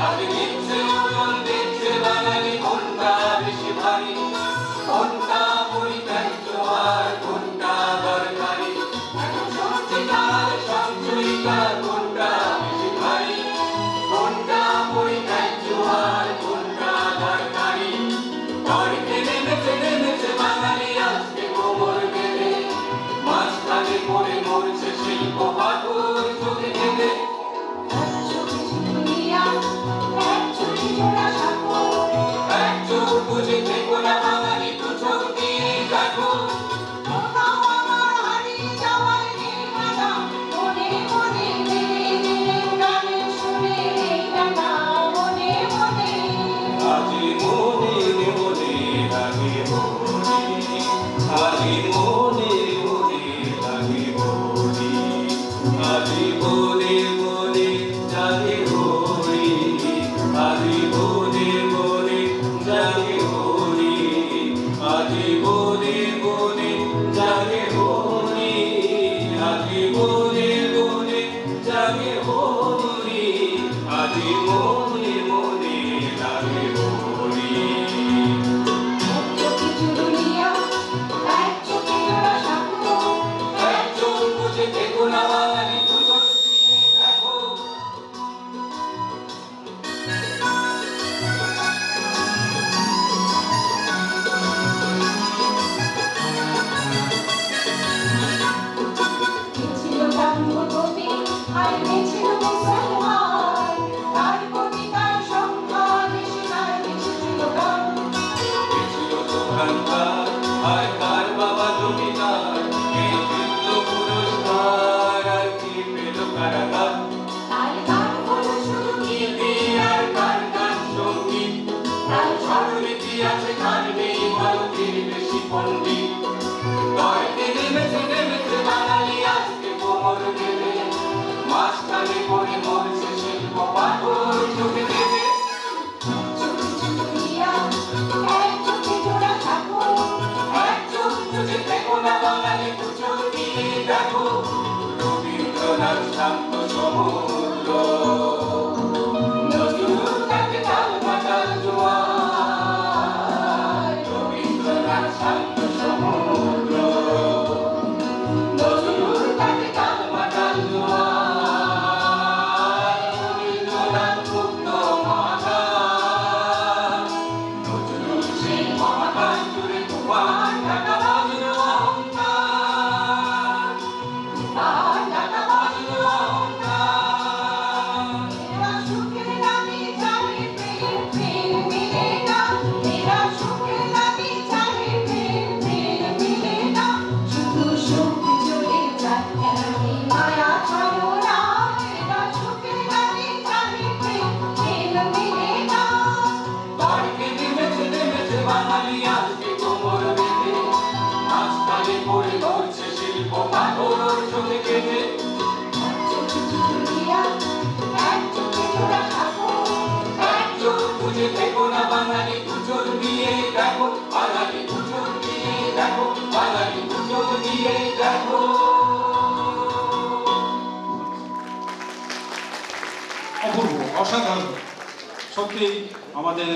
আজ দিচ্ছে ওজন দিচ্ছে বাঙালি কোনটা বেশি ভারী কোনটা পরিত্যাজ্য আর কোনটা দরকারি এখন সঞ্চিতার সঞ্চয়িতা কোনটা বেশি ভারী কোনটা পরিত্যাজ্য আর কোনটা দরকারি তর্কে নেমেছে বাঙালি আজকে কোমর বেঁধে মাঝখানে পড়ে মরছে শিল্প পাথর চোখে বেঁধে শান্ত সমুদ্র নজরুল তাকে তাল মাতাল জোয়ার রবীন্দ্রনাথ শান্ত সমুদ্র নজরুল তাকে তাল মাতাল জোয়ার রবীন্দ্রনাথ মুক্ত মহাকাশ নজরুল সেই মহাকাশ জুড়ে তুফান ঢাকা বাজল অহংকার অপূর্ব, অসাধারণ। সত্যি আমাদের